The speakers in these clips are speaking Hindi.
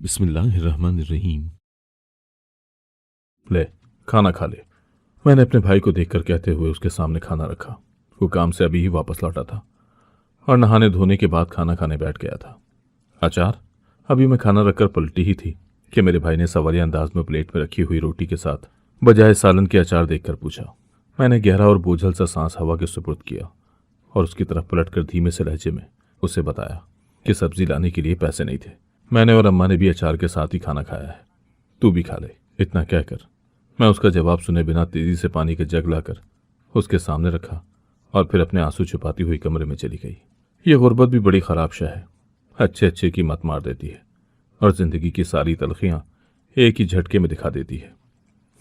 बिस्मिल्लाहिर्रहमानिर्रहीम। ले, खाना खा ले। मैंने अपने भाई को देखकर कहते हुए उसके सामने खाना रखा। वो काम से अभी ही वापस लौटा था और नहाने धोने के बाद खाना खाने बैठ गया था। अचार? अभी मैं खाना रखकर पलटी ही थी कि मेरे भाई ने सवालिया अंदाज में प्लेट में रखी हुई रोटी के साथ बजाय सालन के अचार देखकर पूछा। मैंने गहरा और बोझल सा सांस हवा के सुपुर्द किया और उसकी तरफ पलटकर धीमे से लहजे में उसे बताया कि सब्जी लाने के लिए पैसे नहीं थे। मैंने और अम्मा ने भी अचार के साथ ही खाना खाया है, तू भी खा ले। इतना कहकर मैं उसका जवाब सुने बिना तेजी से पानी का जग लाकर उसके सामने रखा और फिर अपने आंसू छुपाती हुई कमरे में चली गई। ये गुर्बत भी बड़ी खराब शय है, अच्छे अच्छे की मत मार देती है और जिंदगी की सारी तलखियां एक ही झटके में दिखा देती है।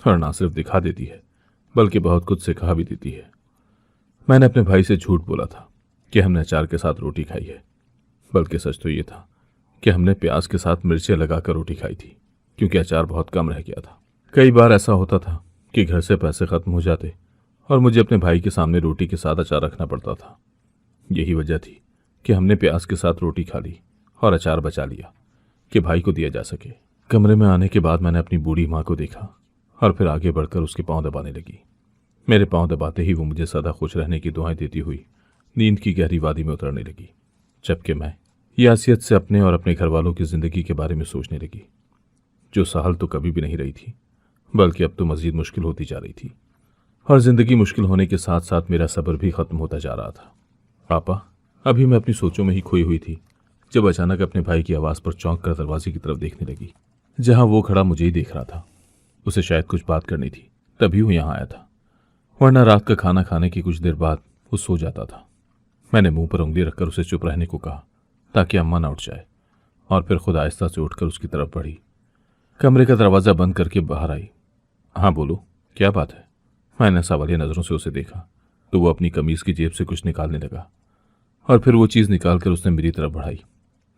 और ना सिर्फ दिखा देती है बल्कि बहुत कुछ सिखा भी देती है। मैंने अपने भाई से झूठ बोला था कि हमने अचार के साथ रोटी खाई है, बल्कि सच तो ये था कि हमने प्याज के साथ मिर्चें लगाकर रोटी खाई थी, क्योंकि अचार बहुत कम रह गया था। कई बार ऐसा होता था कि घर से पैसे खत्म हो जाते और मुझे अपने भाई के सामने रोटी के साथ अचार रखना पड़ता था। यही वजह थी कि हमने प्याज के साथ रोटी खा ली और अचार बचा लिया कि भाई को दिया जा सके। कमरे में आने के बाद मैंने अपनी बूढ़ी माँ को देखा और फिर आगे बढ़कर उसके पाँव दबाने लगी। मेरे पाँव दबाते ही वो मुझे सदा खुश रहने की दुआएं देती हुई नींद की गहरी वादी में उतरने लगी, जबकि मैं यासियत से अपने और अपने घर वालों की जिंदगी के बारे में सोचने लगी, जो सहल तो कभी भी नहीं रही थी बल्कि अब तो मजीद मुश्किल होती जा रही थी। और जिंदगी मुश्किल होने के साथ साथ मेरा सब्र भी खत्म होता जा रहा था। पापा, अभी मैं अपनी सोचों में ही खोई हुई थी जब अचानक अपने भाई की आवाज़ पर चौंक कर दरवाजे की तरफ देखने लगी, जहां वो खड़ा मुझे ही देख रहा था। उसे शायद कुछ बात करनी थी, तभी वो यहाँ आया था, वरना रात का खाना खाने की कुछ देर बाद वो सो जाता था। मैंने मुंह पर उंगली रखकर उसे चुप रहने को कहा ताकि अम्मा ना उठ जाए, और फिर खुद आहिस्ता से उठकर उसकी तरफ बढ़ी। कमरे का दरवाज़ा बंद करके बाहर आई। हाँ बोलो, क्या बात है? मैंने सवालिया नज़रों से उसे देखा तो वो अपनी कमीज़ की जेब से कुछ निकालने लगा और फिर वो चीज़ निकालकर उसने मेरी तरफ बढ़ाई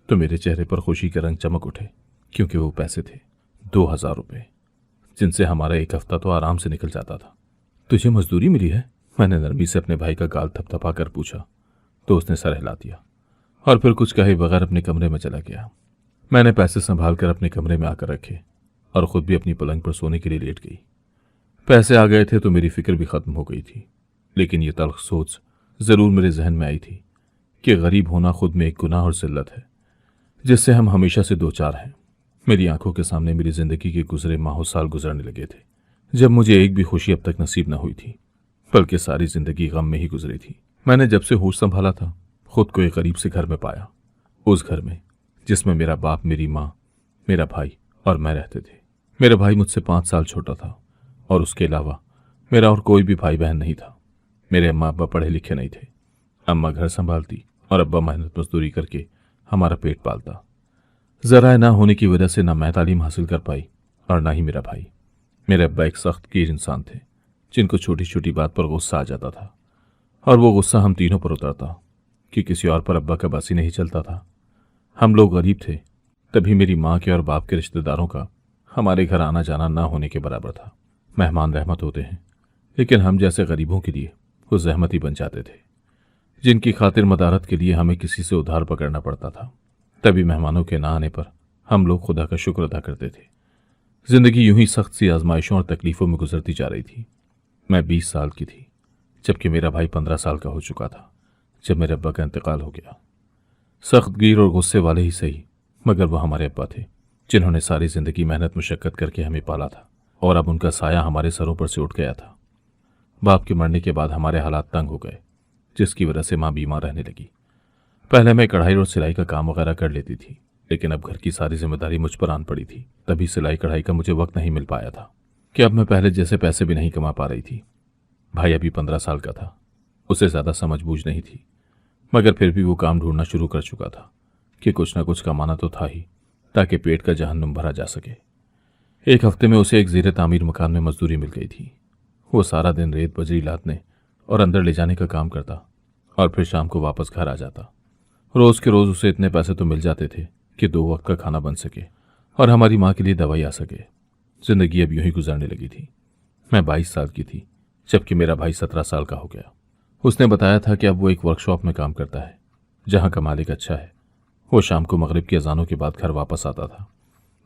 तो मेरे चेहरे पर खुशी के रंग चमक उठे, क्योंकि वो पैसे थे 2000 रुपये, जिनसे हमारा एक हफ्ता तो आराम से निकल जाता था। तुझे मजदूरी मिली है? मैंने नरमी से अपने भाई का गाल थपथपा कर पूछा तो उसने सर हिला दिया और फिर कुछ कहे बगैर अपने कमरे में चला गया। मैंने पैसे संभाल कर अपने कमरे में आकर रखे और खुद भी अपनी पलंग पर सोने के लिए लेट गई। पैसे आ गए थे तो मेरी फिक्र भी खत्म हो गई थी, लेकिन ये तल्ख सोच जरूर मेरे जहन में आई थी कि गरीब होना खुद में एक गुनाह और जिल्लत है, जिससे हम हमेशा से दो चार हैं। मेरी आंखों के सामने मेरी जिंदगी के गुजरे माहों साल गुजरने लगे थे, जब मुझे एक भी खुशी अब तक नसीब न हुई थी, बल्कि सारी जिंदगी गम में ही गुजरी थी। मैंने जब से होश संभाला था खुद को एक गरीब से घर में पाया, उस घर में जिसमें मेरा बाप, मेरी माँ, मेरा भाई और मैं रहते थे। मेरा भाई मुझसे 5 साल छोटा था और उसके अलावा मेरा और कोई भी भाई बहन नहीं था। मेरे अम्मा अब्बा पढ़े लिखे नहीं थे। अम्मा घर संभालती और अब्बा मेहनत मजदूरी करके हमारा पेट पालता। जरा ना होने की वजह से ना मैं तालीम हासिल कर पाई और ना ही मेरा भाई। मेरे अब्बा एक सख्त कीर इंसान थे, जिनको छोटी छोटी बात पर गुस्सा आ जाता था, और वो गुस्सा हम तीनों पर उतरता कि किसी और पर अब्बा का बस ही नहीं चलता था। हम लोग गरीब थे, तभी मेरी माँ के और बाप के रिश्तेदारों का हमारे घर आना जाना ना होने के बराबर था। मेहमान रहमत होते हैं, लेकिन हम जैसे गरीबों के लिए वो जहमत ही बन जाते थे, जिनकी खातिर मदारत के लिए हमें किसी से उधार पकड़ना पड़ता था। तभी मेहमानों के ना आने पर हम लोग खुदा का शुक्र अदा करते थे। जिंदगी यूं ही सख्त सी आजमाइशों और तकलीफों में गुजरती जा रही थी। मैं 20 साल की थी जबकि मेरा भाई 15 साल का हो चुका था जब मेरे अब्बा का इंतकाल हो गया। सख्त गिर और गुस्से वाले ही सही, मगर वो हमारे अब्बा थे, जिन्होंने सारी जिंदगी मेहनत मुशक्कत करके हमें पाला था, और अब उनका साया हमारे सरों पर से उठ गया था। बाप के मरने के बाद हमारे हालात तंग हो गए, जिसकी वजह से माँ बीमार रहने लगी। पहले मैं कढ़ाई और सिलाई का काम वगैरह कर लेती थी, लेकिन अब घर की सारी जिम्मेदारी मुझ पर आन पड़ी थी। तभी सिलाई कढ़ाई का मुझे वक्त नहीं मिल पाया था कि अब मैं पहले जैसे पैसे भी नहीं कमा पा रही थी। भाई अभी 15 साल का था, उसे ज़्यादा समझ बूझ नहीं थी, मगर फिर भी वो काम ढूंढना शुरू कर चुका था कि कुछ ना कुछ कमाना तो था ही, ताकि पेट का जहन्नुम भरा जा सके। एक हफ्ते में उसे एक ज़ेरे तामीर मकान में मजदूरी मिल गई थी। वो सारा दिन रेत बजरी लादने और अंदर ले जाने का काम करता और फिर शाम को वापस घर आ जाता। रोज़ के रोज़ उसे इतने पैसे तो मिल जाते थे कि 2 वक्त का खाना बन सके और हमारी माँ के लिए दवाई आ सके। जिंदगी अब यूं ही गुजरने लगी थी। मैं 22 साल की थी जबकि मेरा भाई 17 साल का हो गया। उसने बताया था कि अब वो एक वर्कशॉप में काम करता है, जहाँ का मालिक अच्छा है। वो शाम को मगरिब की अजानों के बाद घर वापस आता था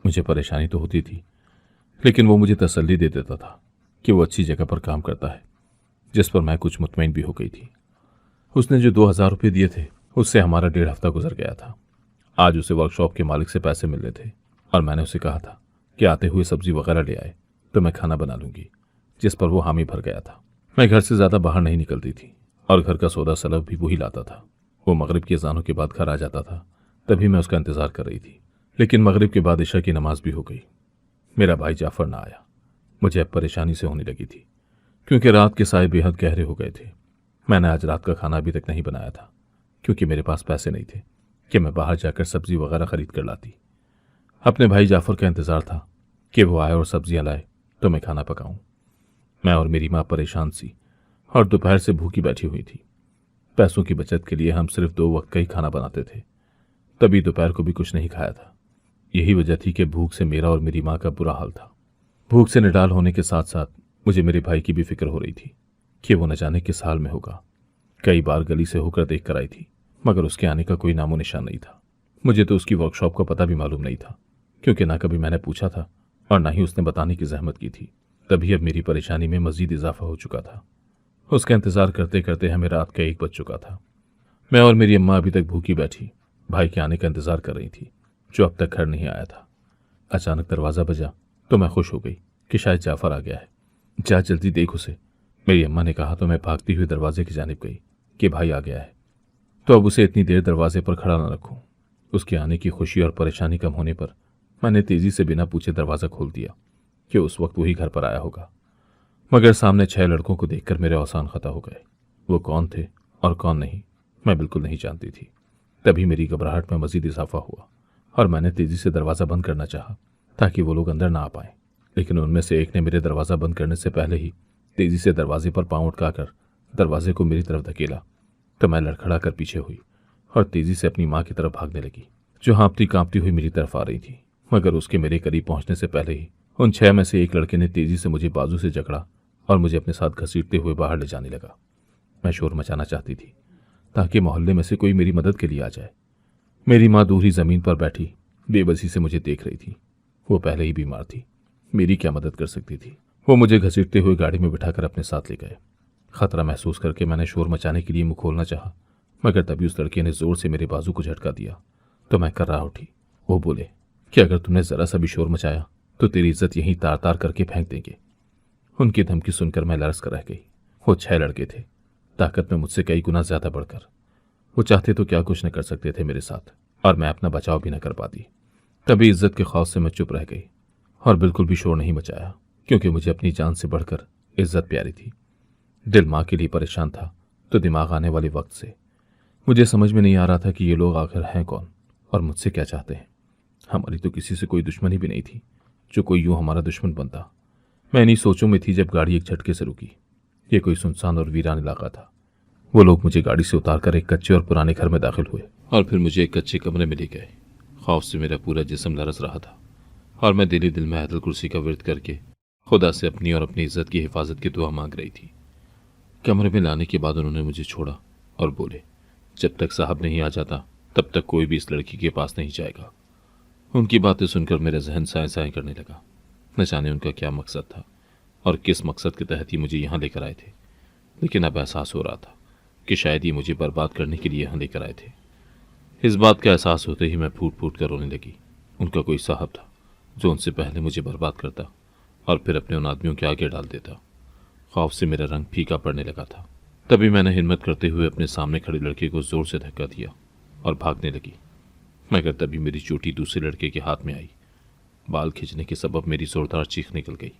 मुझे परेशानी तो होती थी, लेकिन वो मुझे तसल्ली दे देता था कि वो अच्छी जगह पर काम करता है, जिस पर मैं कुछ मुतमईन भी हो गई थी। उसने जो 2,000 रुपये दिए थे, उससे हमारा 1.5 हफ्ता गुजर गया था। आज उसे वर्कशॉप के मालिक से पैसे मिलने थे और मैंने उसे कहा था कि आते हुए सब्जी वगैरह ले आए तो मैं खाना बना लूंगी, जिस पर वो हामी भर गया था। मैं घर से ज़्यादा बाहर नहीं निकलती थी और घर का सौदा सलब भी वही लाता था। वो मगरिब की अज़ानों के बाद घर आ जाता था, तभी मैं उसका इंतज़ार कर रही थी। लेकिन मगरिब के बाद इशा की नमाज भी हो गई। मेरा भाई जाफ़र ना आया। मुझे अब परेशानी से होने लगी थी, क्योंकि रात के साए बेहद गहरे हो गए थे। मैंने आज रात का खाना अभी तक नहीं बनाया था, क्योंकि मेरे पास पैसे नहीं थे कि मैं बाहर जाकर सब्जी वगैरह खरीद कर लाती। अपने भाई जाफ़र का इंतज़ार था कि वो आए और सब्जियां लाए तो मैं खाना पकाऊं। मैं और मेरी माँ परेशान सी और दोपहर से भूखी बैठी हुई थी। पैसों की बचत के लिए हम सिर्फ 2 वक्त का ही खाना बनाते थे, तभी दोपहर को भी कुछ नहीं खाया था। यही वजह थी कि भूख से मेरा और मेरी माँ का बुरा हाल था। भूख से निडाल होने के साथ साथ मुझे मेरे भाई की भी फिक्र हो रही थी कि वो न जाने किस हाल में होगा। कई बार गली से होकर देख कर आई थी, मगर उसके आने का कोई नामो निशान नहीं था। मुझे तो उसकी वर्कशॉप का पता भी मालूम नहीं था, क्योंकि ना कभी मैंने पूछा था और ना ही उसने बताने की जहमत की थी। तभी अब मेरी परेशानी में मजीद इजाफा हो चुका था। उसका इंतजार करते करते हमें रात का 1 बज चुका था। मैं और मेरी अम्मा अभी तक भूखी बैठी भाई के आने का इंतजार कर रही थी, जो अब तक घर नहीं आया था। अचानक दरवाज़ा बजा तो मैं खुश हो गई कि शायद जाफ़र आ गया है। जा जल्दी देख उसे, मेरी अम्मा ने कहा तो मैं भागती हुई दरवाजे की जानिब गई कि भाई आ गया है, तो अब उसे इतनी देर दरवाजे पर खड़ा न रखूं। उसके आने की खुशी और परेशानी कम होने पर मैंने तेजी से बिना पूछे दरवाज़ा खोल दिया कि उस वक्त वही घर पर आया होगा। मगर सामने 6 लड़कों को देखकर मेरे औसान खता हो गए। वो कौन थे और कौन नहीं, मैं बिल्कुल नहीं जानती थी। तभी मेरी घबराहट में मजीद इजाफा हुआ और मैंने तेजी से दरवाज़ा बंद करना चाहा ताकि वो लोग अंदर ना आ पाएं। लेकिन उनमें से एक ने मेरे दरवाज़ा बंद करने से पहले ही तेजी से दरवाजे पर पाँव उठकाकर दरवाजे को मेरी तरफ धकेला, तो मैं लड़खड़ा कर पीछे हुई और तेजी से अपनी माँ की तरफ भागने लगी, जो हाँफती कांपती हुई मेरी तरफ आ रही थी। मगर उसके मेरे करीब पहुंचने से पहले ही उन 6 में से एक लड़के ने तेजी से मुझे बाजू से जकड़ा और मुझे अपने साथ घसीटते हुए बाहर ले जाने लगा। मैं शोर मचाना चाहती थी ताकि मोहल्ले में से कोई मेरी मदद के लिए आ जाए। मेरी माँ दूसरी ज़मीन पर बैठी बेबसी से मुझे देख रही थी। वो पहले ही बीमार थी, मेरी क्या मदद कर सकती थी। वो मुझे घसीटते हुए गाड़ी में बिठाकर अपने साथ ले गए। खतरा महसूस करके मैंने शोर मचाने के लिए मुंह खोलना चाहा, मगर तभी उस लड़के ने जोर से मेरे बाजू को झटका दिया तो मैं कर्रा उठी। वो बोले कि अगर तुमने जरा सा भी शोर मचाया तो तेरी इज्जत यहीं तार तार करके फेंक देंगे। उनकी धमकी सुनकर मैं लरस कर रह गई। वो 6 लड़के थे, ताकत में मुझसे कई गुना ज्यादा बढ़कर। वो चाहते तो क्या कुछ न कर सकते थे मेरे साथ, और मैं अपना बचाव भी न कर पाती। तभी इज्जत के खौफ से मैं चुप रह गई और बिल्कुल भी शोर नहीं मचाया, क्योंकि मुझे अपनी जान से बढ़कर इज्जत प्यारी थी। दिल माँ के लिए परेशान था तो दिमाग आने वाले वक्त से मुझे समझ में नहीं आ रहा था कि ये लोग आखिर हैं कौन और मुझसे क्या चाहते हैं। हमारी तो किसी से कोई दुश्मनी भी नहीं थी जो कोई यूं हमारा दुश्मन बनता। मैं इन्हीं सोचों में थी जब गाड़ी एक झटके से रुकी। ये कोई सुनसान और वीरान इलाका था। वो लोग मुझे गाड़ी से उतारकर एक कच्चे और पुराने घर में दाखिल हुए और फिर मुझे एक कच्चे कमरे में ले गए। खौफ से मेरा पूरा जिस्म लरस रहा था और मैं दिली दिल में आयतुल कुर्सी का विर्द करके खुदा से अपनी और अपनी इज्जत की हिफाजत की दुआ मांग रही थी। कमरे में लाने के बाद उन्होंने मुझे छोड़ा और बोले, जब तक साहब नहीं आ जाता तब तक कोई भी इस लड़की के पास नहीं जाएगा। उनकी बातें सुनकर मेरा जहन साएं साएं करने लगा। न जाने उनका क्या मकसद था और किस मकसद के तहत ही मुझे यहाँ लेकर आए थे, लेकिन अब एहसास हो रहा था कि शायद ये मुझे बर्बाद करने के लिए यहाँ लेकर आए थे। इस बात का एहसास होते ही मैं फूट फूट कर रोने लगी। उनका कोई साहब था जो उनसे पहले मुझे बर्बाद करता और फिर अपने उन आदमियों के आगे डाल देता। खौफ से मेरा रंग फीका पड़ने लगा था। तभी मैंने हिम्मत करते हुए अपने सामने खड़े लड़के को जोर से धक्का दिया और भागने लगी, मगर तभी मेरी चोटी दूसरे लड़के के हाथ में आई। बाल खींचने के सबब मेरी जोरदार चीख निकल गई।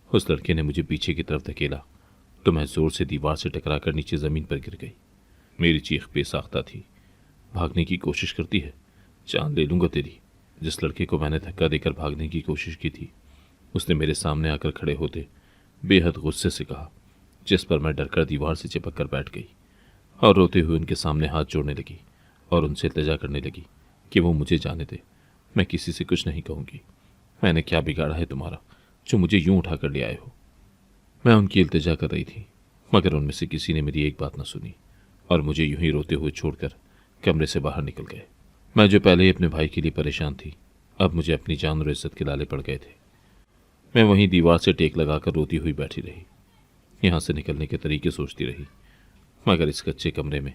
उस लड़के ने मुझे पीछे की तरफ धकेला तो मैं जोर से दीवार से टकराकर नीचे ज़मीन पर गिर गई। मेरी चीख बेसाख्ता थी। भागने की कोशिश करती है, जान ले लूँगा तेरी। जिस लड़के को मैंने धक्का देकर भागने की कोशिश की थी, उसने मेरे सामने आकर खड़े होते बेहद गुस्से से कहा, जिस पर मैं डरकर दीवार से चिपक कर बैठ गई और रोते हुए उनके सामने हाथ जोड़ने लगी और उनसे इल्तिजा करने लगी कि वो मुझे जाने दे, मैं किसी से कुछ नहीं कहूँगी। मैंने क्या बिगाड़ा है तुम्हारा जो मुझे यूं उठा कर ले आए हो। मैं उनकी इल्तिजा कर रही थी, मगर उनमें से किसी ने मेरी एक बात न सुनी और मुझे यूं ही रोते हुए छोड़कर कमरे से बाहर निकल गए। मैं जो पहले ही अपने भाई के लिए परेशान थी, अब मुझे अपनी जान और इज्जत के लाले पड़ गए थे। मैं वहीं दीवार से टेक लगाकर रोती हुई बैठी रही। यहाँ से निकलने के तरीके सोचती रही, मगर इस कच्चे कमरे में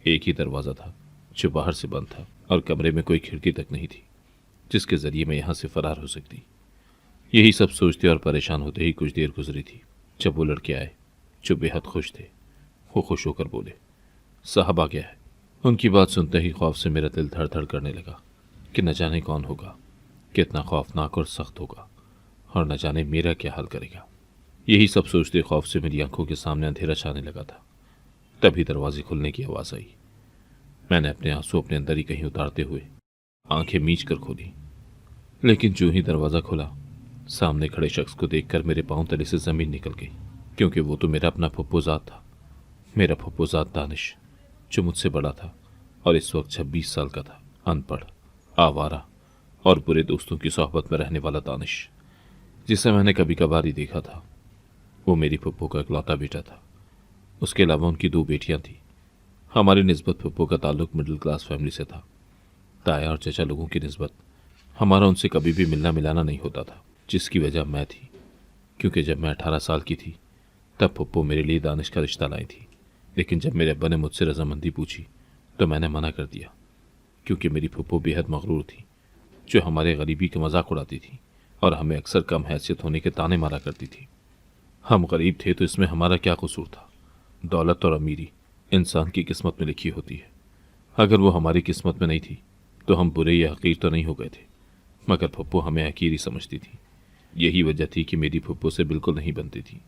एक ही दरवाज़ा था जो बाहर से बंद था, और कमरे में कोई खिड़की तक नहीं थी जिसके ज़रिए मैं यहाँ से फरार हो सकती। यही सब सोचते और परेशान होते ही कुछ देर गुजरी थी जब वो लड़के आए जो बेहद खुश थे। वो खुश होकर बोले, साहब आ गया है। उनकी बात सुनते ही खौफ से मेरा दिल धड़ धड़ करने लगा कि न जाने कौन होगा, कितना खौफनाक और सख्त होगा, और न जाने मेरा क्या हाल करेगा। यही सब सोचते खौफ से मेरी आंखों के सामने अंधेरा छाने लगा था। तभी दरवाजे खुलने की आवाज़ आई। मैंने अपने आंसू अपने अंदर ही कहीं उतारते हुए आंखें मीच कर खोली, लेकिन जो ही दरवाज़ा खुला, सामने खड़े शख्स को देखकर मेरे पांव तले से ज़मीन निकल गई, क्योंकि वो तो मेरा अपना फुप्पोज़ाद था। मेरा फुप्पोज़ाद दानिश, जो मुझसे बड़ा था और इस वक्त 26 साल का था। अनपढ़, आवारा और बुरे दोस्तों की सोहबत में रहने वाला दानिश, जिसे मैंने कभी कभार ही देखा था। वो मेरी फुप्पो का इकलौता बेटा था। उसके अलावा उनकी 2 बेटियां थीं। हमारी निस्बत फुप्पो का ताल्लुक मिडिल क्लास फैमिली से था। ताया और चचा लोगों की निस्बत हमारा उनसे कभी भी मिलना मिलाना नहीं होता था, जिसकी वजह मैं थी, क्योंकि जब मैं 18 साल की थी तब फुप्पो मेरे लिए दानिश का रिश्ता लाई थी। लेकिन जब मेरे अब्बा ने मुझसे रजामंदी पूछी तो मैंने मना कर दिया, क्योंकि मेरी फुप्पो बेहद मगरूर थी, जो हमारे गरीबी के मजाक उड़ाती थी और हमें अक्सर कम हैसियत होने के ताने मारा करती थी। हम गरीब थे तो इसमें हमारा क्या कसूर था। दौलत और अमीरी इंसान की किस्मत में लिखी होती है। अगर वो हमारी किस्मत में नहीं थी तो हम बुरे या हकीर तो नहीं हो गए थे, मगर फुप्पो हमें हकीर ही समझती थी। यही वजह थी कि मेरी फुप्पो से बिल्कुल नहीं बनती थी।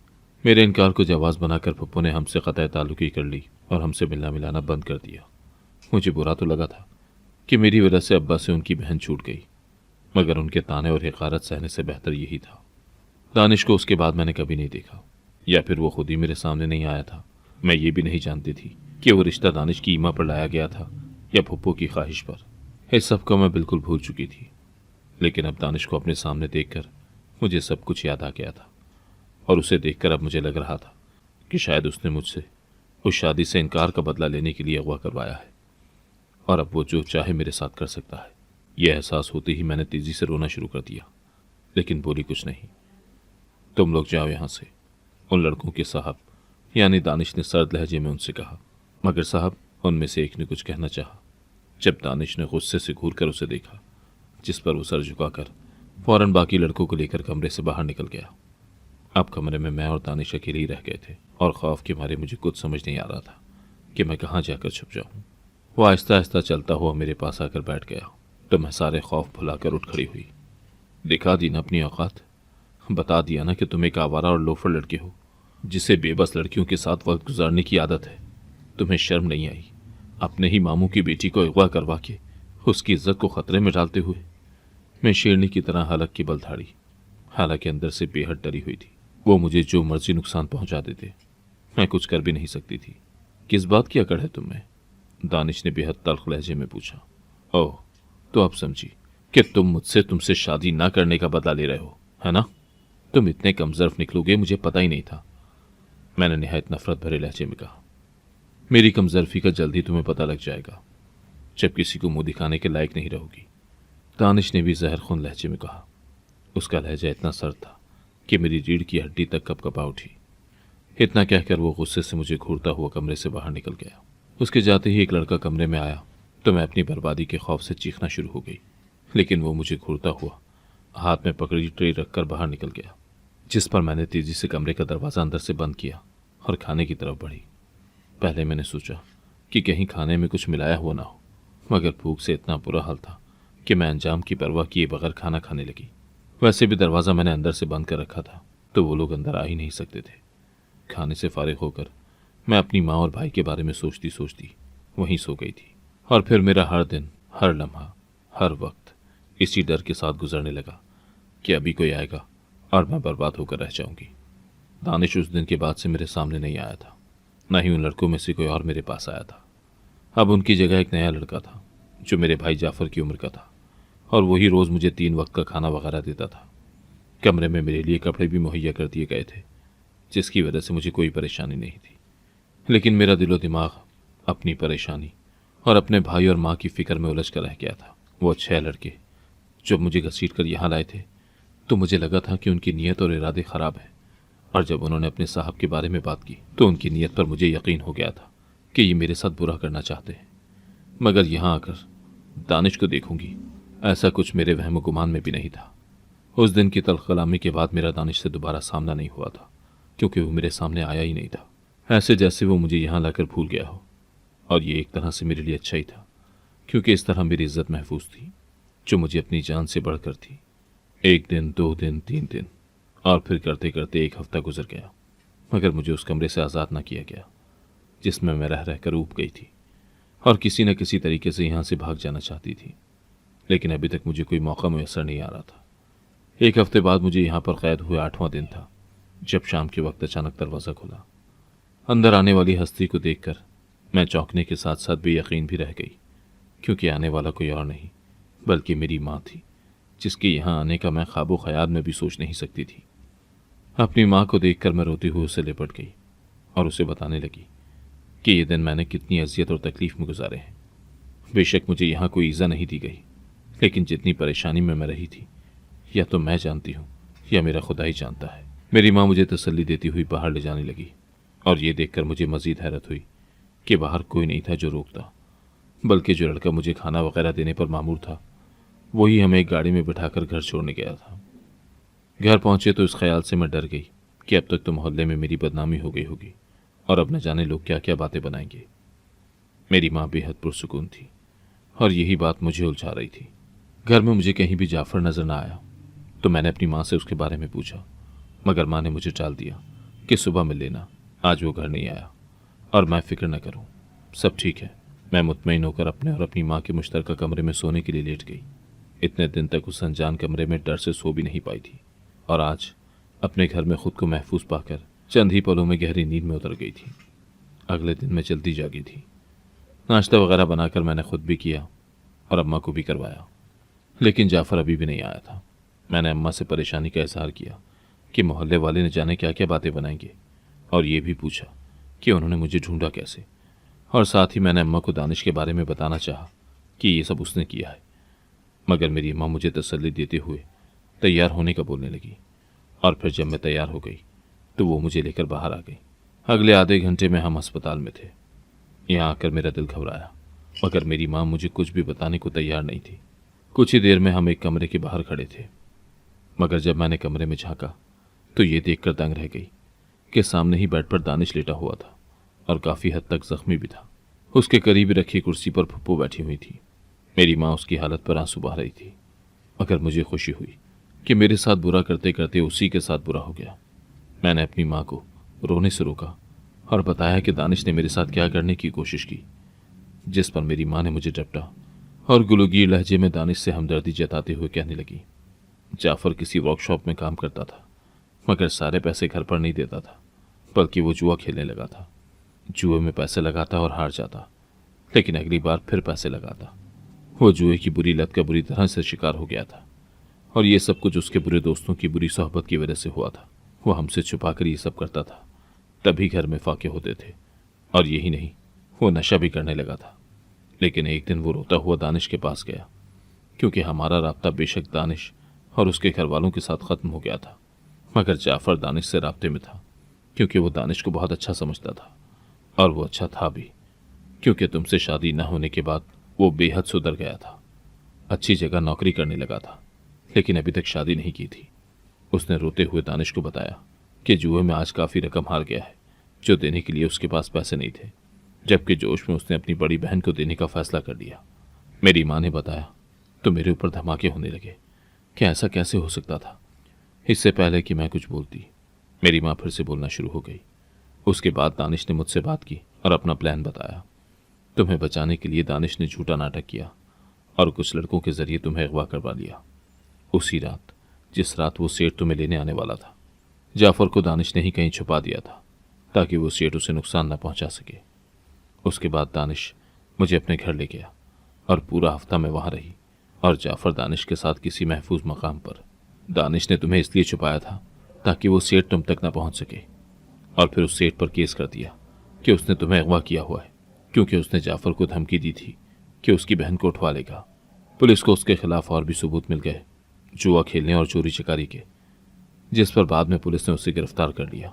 मेरे इनकार को जवाब बनाकर फुप्पो ने हमसे क़तई ताल्लुकी कर ली और हमसे मिलना मिलाना बंद कर दिया। मुझे बुरा तो लगा था कि मेरी वजह से अब्बा से उनकी बहन छूट गई, मगर उनके ताने और हिकारत सहने से बेहतर यही था। दानिश को उसके बाद मैंने कभी नहीं देखा, या फिर वो खुद ही मेरे सामने नहीं आया था। मैं ये भी नहीं जानती थी कि वो रिश्ता दानिश की ईमा पर लाया गया था या फुप्पो की ख्वाहिश पर। इस सब को मैं बिल्कुल भूल चुकी थी। लेकिन अब दानिश को अपने सामने देखकर मुझे सब कुछ याद आ गया था, और उसे देखकर अब मुझे लग रहा था कि शायद उसने मुझसे उस शादी से इनकार का बदला लेने के लिए अगवा करवाया है, और अब वो जो चाहे मेरे साथ कर सकता है। यह एहसास होते ही मैंने तेजी से रोना शुरू कर दिया, लेकिन बोली कुछ नहीं। तुम लोग जाओ यहाँ से, उन लड़कों के साहब, यानी दानिश ने सर्द लहजे में उनसे कहा। मगर साहब, उनमें से एक ने कुछ कहना चाहा। जब दानिश ने गुस्से से घूर कर उसे देखा, जिस पर वो सर झुकाकर फौरन बाकी लड़कों को लेकर कमरे से बाहर निकल गया। अब कमरे में मैं और दानिश अकेले ही रह गए थे, और खौफ के मारे मुझे कुछ समझ नहीं आ रहा था कि मैं कहाँ जाकर छुप जाऊँ। वो आहिस्ता आहिस्ता चलता हुआ मेरे पास आकर बैठ गया, तो मैं सारे खौफ भुलाकर उठ खड़ी हुई। दिखा दी ना अपनी औकात, बता दिया ना कि तुम एक आवारा और लोफर लड़के हो, जिसे बेबस लड़कियों के साथ वक्त गुजारने की आदत है। तुम्हें शर्म नहीं आई अपने ही मामू की बेटी को अगवा करवा के उसकी इज्जत को खतरे में डालते हुए? मैं शेरनी की तरह हलक की बलथाड़ी, हालांकि अंदर से बेहद डरी हुई थी। वो मुझे जो मर्जी नुकसान पहुंचा देते, मैं कुछ कर भी नहीं सकती थी। किस बात की अकड़ है तुम्हें? दानिश ने बेहद तल्ख लहजे में पूछा। ओह, तो अब समझी कि तुम मुझसे तुमसे शादी ना करने का बदला ले रहे हो, है ना? तुम इतने कमजोर निकलोगे मुझे पता ही नहीं था, मैंने निहायत नफरत भरे लहजे में कहा। मेरी कमजोरी का जल्दी तुम्हें पता लग जाएगा, जब किसी को मुंह दिखाने के लायक नहीं रहोगी, दानिश ने भी जहरखून लहजे में कहा। उसका लहजा इतना सर्द था कि मेरी रीढ़ की हड्डी तक कपकपा उठी। इतना कहकर वो गुस्से से मुझे घूरता हुआ कमरे से बाहर निकल गया। उसके जाते ही एक लड़का कमरे में आया तो मैं अपनी बर्बादी के खौफ से चीखना शुरू हो गई, लेकिन वो मुझे घूरता हुआ हाथ में पकड़ी ट्रे रखकर बाहर निकल गया, जिस पर मैंने तेजी से कमरे का दरवाज़ा अंदर से बंद किया और खाने की तरफ बढ़ी। पहले मैंने सोचा कि कहीं खाने में कुछ मिलाया हुआ ना हो, मगर भूख से इतना बुरा हाल था कि मैं अंजाम की परवाह किए बगैर खाना खाने लगी। वैसे भी दरवाज़ा मैंने अंदर से बंद कर रखा था, तो वो लोग अंदर आ ही नहीं सकते थे। खाने से फारिग होकर मैं अपनी माँ और भाई के बारे में सोचती सोचती वहीं सो गई थी, और फिर मेरा हर दिन, हर लम्हा, हर वक्त इसी डर के साथ गुजरने लगा कि अभी कोई आएगा और मैं बर्बाद होकर रह जाऊंगी। दानिश उस दिन के बाद से मेरे सामने नहीं आया था, न ही उन लड़कों में से कोई और मेरे पास आया था। अब उनकी जगह एक नया लड़का था जो मेरे भाई जाफ़र की उम्र का था, और वही रोज़ मुझे 3 वक्त का खाना वगैरह देता था। कमरे में मेरे लिए कपड़े भी मुहैया कर दिए गए थे, जिसकी वजह से मुझे कोई परेशानी नहीं थी। लेकिन मेरा दिलो दिमाग अपनी परेशानी और अपने भाई और माँ की फ़िक्र में उलझ कर रह गया था। वो 6 लड़के जब मुझे घसीट कर यहाँ लाए थे तो मुझे लगा था कि उनकी नीयत और इरादे ख़राब हैं, और जब उन्होंने अपने साहब के बारे में बात की तो उनकी नीयत पर मुझे यकीन हो गया था कि ये मेरे साथ बुरा करना चाहते हैं। मगर यहाँ आकर दानिश को देखूंगी, ऐसा कुछ मेरे वहम गुमान में भी नहीं था। उस दिन की तल्ख कलामी के बाद मेरा दानिश से दोबारा सामना नहीं हुआ था, क्योंकि वो मेरे सामने आया ही नहीं था। ऐसे जैसे वो मुझे यहाँ लाकर भूल गया हो, और ये एक तरह से मेरे लिए अच्छा ही था, क्योंकि इस तरह मेरी इज्जत महफूज थी, जो मुझे अपनी जान से बढ़कर थी। 1 दिन, 2 दिन, 3 दिन, और फिर करते करते 1 हफ्ता गुजर गया, मगर मुझे उस कमरे से आज़ाद न किया गया जिसमें मैं रह रहकर ऊब गई थी, और किसी न किसी तरीके से यहाँ से भाग जाना चाहती थी, लेकिन अभी तक मुझे कोई मौका मुयस्सर नहीं आ रहा था। 1 हफ्ते बाद मुझे यहाँ पर कैद हुए 8वां दिन था, जब शाम के वक्त अचानक दरवाज़ा खुला। अंदर आने वाली हस्ती को देखकर मैं चौंकने के साथ साथ बेयकीन भी रह गई, क्योंकि आने वाला कोई और नहीं बल्कि मेरी माँ थी, जिसके यहाँ आने का मैं ख्वाबो ख्याल में भी सोच नहीं सकती थी। अपनी माँ को देखकर मैं रोती हुई उसे लिपट गई और उसे बताने लगी कि ये दिन मैंने कितनी अजियत और तकलीफ में गुजारे हैं। बेशक मुझे यहाँ कोई ईज़ा नहीं दी गई, लेकिन जितनी परेशानी में मैं रही थी, या तो मैं जानती हूँ या मेरा खुदा ही जानता है। मेरी माँ मुझे तसल्ली देती हुई बाहर ले जाने लगी, और ये देखकर मुझे मज़ीद हैरत हुई कि बाहर कोई नहीं था जो रोकता, बल्कि जो लड़का मुझे खाना वगैरह देने पर मामूर था, वही हमें एक गाड़ी में बिठाकर घर छोड़ने गया था। घर पहुंचे तो इस ख्याल से मैं डर गई कि अब तक तो मोहल्ले में मेरी बदनामी हो गई होगी, और अब न जाने लोग क्या क्या बातें बनाएंगे। मेरी माँ बेहद पुरसुकून थी, और यही बात मुझे उलझा रही थी। घर में मुझे कहीं भी जाफ़र नजर न आया, तो मैंने अपनी माँ से उसके बारे में पूछा, मगर माँ ने मुझे टाल दिया कि सुबह मिल लेना, आज वो घर नहीं आया, और मैं फ़िक्र न करूँ, सब ठीक है। मैं मुतमईन होकर अपने और अपनी माँ के मुश्तरका कमरे में सोने के लिए लेट गई। इतने दिन तक उस अनजान कमरे में डर से सो भी नहीं पाई थी, और आज अपने घर में खुद को महफूज पाकर चंद ही पलों में गहरी नींद में उतर गई थी। अगले दिन मैं जल्दी जागी थी। नाश्ता वगैरह बनाकर मैंने खुद भी किया और अम्मा को भी करवाया, लेकिन जाफ़र अभी भी नहीं आया था। मैंने अम्मा से परेशानी का इजहार किया कि मोहल्ले वाले ने जाने क्या क्या बातें बनाएंगे, और ये भी पूछा कि उन्होंने मुझे ढूंढा कैसे, और साथ ही मैंने अम्मा को दानिश के बारे में बताना चाहा कि ये सब उसने किया है। मगर मेरी अम्मा मुझे तसल्ली देते हुए तैयार होने का बोलने लगी, और फिर जब मैं तैयार हो गई तो वो मुझे लेकर बाहर आ गई। अगले आधे घंटे में हम अस्पताल में थे। यहाँ आकर मेरा दिल घबराया, मगर मेरी माँ मुझे कुछ भी बताने को तैयार नहीं थी। कुछ ही देर में हम एक कमरे के बाहर खड़े थे, मगर जब मैंने कमरे में झांका तो ये देखकर दंग रह गई कि सामने ही बेड पर दानिश लेटा हुआ था, और काफ़ी हद तक जख्मी भी था। उसके करीब रखी कुर्सी पर फुप्पो बैठी हुई थी। मेरी माँ उसकी हालत पर आंसू बहा रही थी, मगर मुझे खुशी हुई कि मेरे साथ बुरा करते करते उसी के साथ बुरा हो गया। मैंने अपनी माँ को रोने से रोका और बताया कि दानिश ने मेरे साथ क्या करने की कोशिश की, जिस पर मेरी माँ ने मुझे डपटा और गुलूगीर लहजे में दानिश से हमदर्दी जताते हुए कहने लगी, जाफ़र किसी वर्कशॉप में काम करता था, मगर सारे पैसे घर पर नहीं देता था, बल्कि वो जुआ खेलने लगा था। जुए में पैसे लगाता और हार जाता, लेकिन अगली बार फिर पैसे लगाता। वो जुए की बुरी लत का बुरी तरह से शिकार हो गया था, और ये सब कुछ उसके बुरे दोस्तों की बुरी सोहबत की वजह से हुआ था। वो हमसे छुपाकर ये सब करता था, तभी घर में फाके होते थे। और यही नहीं, वो नशा भी करने लगा था। लेकिन एक दिन वो रोता हुआ दानिश के पास गया, क्योंकि हमारा राब्ता बेशक दानिश और उसके घर वालों के साथ ख़त्म हो गया था, मगर जाफ़र दानिश से राब्ते में था, क्योंकि वो दानिश को बहुत अच्छा समझता था, और वो अच्छा था भी, क्योंकि तुमसे शादी न होने के बाद वो बेहद सुधर गया था। अच्छी जगह नौकरी करने लगा था, लेकिन अभी तक शादी नहीं की थी। उसने रोते हुए दानिश को बताया कि जुए में आज काफ़ी रकम हार गया है, जो देने के लिए उसके पास पैसे नहीं थे, जबकि जोश में उसने अपनी बड़ी बहन को देने का फैसला कर लिया। मेरी माँ ने बताया तो मेरे ऊपर धमाके होने लगे कि ऐसा कैसे हो सकता था। इससे पहले कि मैं कुछ बोलती, मेरी माँ फिर से बोलना शुरू हो गई। उसके बाद दानिश ने मुझसे बात की और अपना प्लान बताया। तुम्हें बचाने के लिए दानिश ने झूठा नाटक किया और कुछ लड़कों के जरिए तुम्हें अगवा करवा लिया। उसी रात, जिस रात वो सेठ तुम्हें लेने आने वाला था, जाफ़र को दानिश ने ही कहीं छुपा दिया था, ताकि वो सेठ उसे नुकसान न पहुंचा सके। उसके बाद दानिश मुझे अपने घर ले गया, और पूरा हफ्ता मैं वहाँ रही, और जाफ़र दानिश के साथ किसी महफूज मकाम पर। दानिश ने तुम्हें इसलिए छुपाया था ताकि वो सेठ तुम तक न पहुँच सके, और फिर उस सेठ पर केस कर दिया कि उसने तुम्हें अगवा किया हुआ है, क्योंकि उसने जाफ़र को धमकी दी थी कि उसकी बहन को उठवा लेगा। पुलिस को उसके खिलाफ और भी सबूत मिल गए, जुआ खेलने और चोरी चकारी के, जिस पर बाद में पुलिस ने उसे गिरफ्तार कर लिया।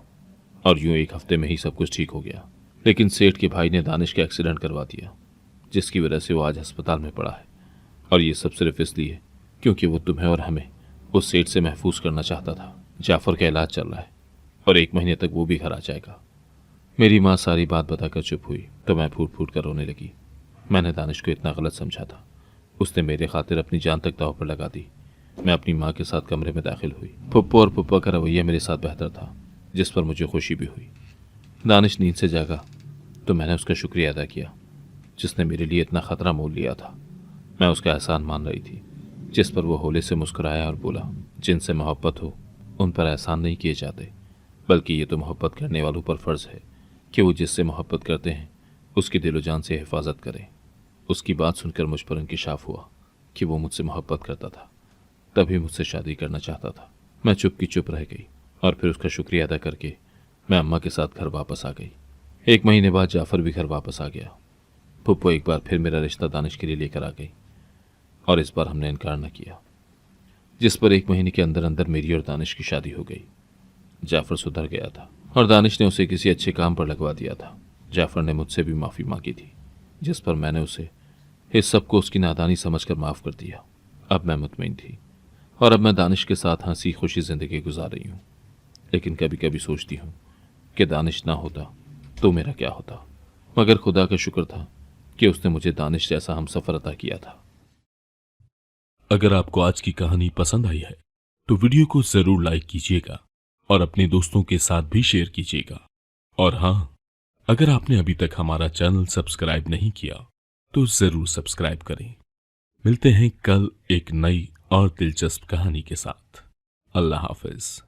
और यूं 1 हफ्ते में ही सब कुछ ठीक हो गया। लेकिन सेठ के भाई ने दानिश का एक्सीडेंट करवा दिया, जिसकी वजह से वो आज अस्पताल में पड़ा है। और ये सब सिर्फ इसलिए क्योंकि वो तुम्हें और हमें उस सेठ से महफूज करना चाहता था। जाफर का इलाज चल रहा है और 1 महीने तक वो भी घर आ जाएगा। मेरी माँ सारी बात बताकर चुप हुई तो मैं फूट फूट कर रोने लगी। मैंने दानिश को इतना गलत समझा था। उसने मेरे खातिर अपनी जान तक दांव पर लगा दी। मैं अपनी माँ के साथ कमरे में दाखिल हुई। पुप्पो और पुप्पा का रवैया मेरे साथ बेहतर था, जिस पर मुझे खुशी भी हुई। दानिश नींद से जागा तो मैंने उसका शुक्रिया अदा किया, जिसने मेरे लिए इतना खतरा मोल लिया था। मैं उसका एहसान मान रही थी, जिस पर वो होले से मुस्कुराया और बोला, जिनसे मोहब्बत हो उन पर एहसान नहीं किए जाते, बल्कि ये तो मोहब्बत करने वालों पर फ़र्ज़ है कि वो जिससे मोहब्बत करते हैं उसकी दिलो जान से हिफाजत करें। उसकी बात सुनकर मुझ पर इंकिशाफ हुआ कि वो मुझसे मोहब्बत करता था, तभी मुझसे शादी करना चाहता था। मैं चुप की चुप रह गई और फिर उसका शुक्रिया अदा करके मैं अम्मा के साथ घर वापस आ गई। 1 महीने बाद जाफ़र भी घर वापस आ गया। पुप्पो एक बार फिर मेरा रिश्ता दानिश के लिए लेकर आ गई और इस बार हमने इनकार न किया, जिस पर 1 महीने के अंदर अंदर मेरी और दानिश की शादी हो गई। जाफ़र सुधर गया था और दानिश ने उसे किसी अच्छे काम पर लगवा दिया था। जाफ़र ने मुझसे भी माफ़ी मांगी थी, जिस पर मैंने उसे इस सब को उसकी नादानी समझकर माफ़ कर दिया। अब मैं मुतमईन थी और अब मैं दानिश के साथ हंसी खुशी ज़िंदगी गुजार रही हूँ। लेकिन कभी कभी सोचती हूँ कि दानिश ना होता तो मेरा क्या होता, मगर खुदा का शुक्र था कि उसने मुझे दानिश जैसा हमसफ़र अता किया था। अगर आपको आज की कहानी पसंद आई है तो वीडियो को जरूर लाइक कीजिएगा और अपने दोस्तों के साथ भी शेयर कीजिएगा। और हाँ, अगर आपने अभी तक हमारा चैनल सब्सक्राइब नहीं किया तो जरूर सब्सक्राइब करें। मिलते हैं कल एक नई और दिलचस्प कहानी के साथ। अल्लाह हाफिज।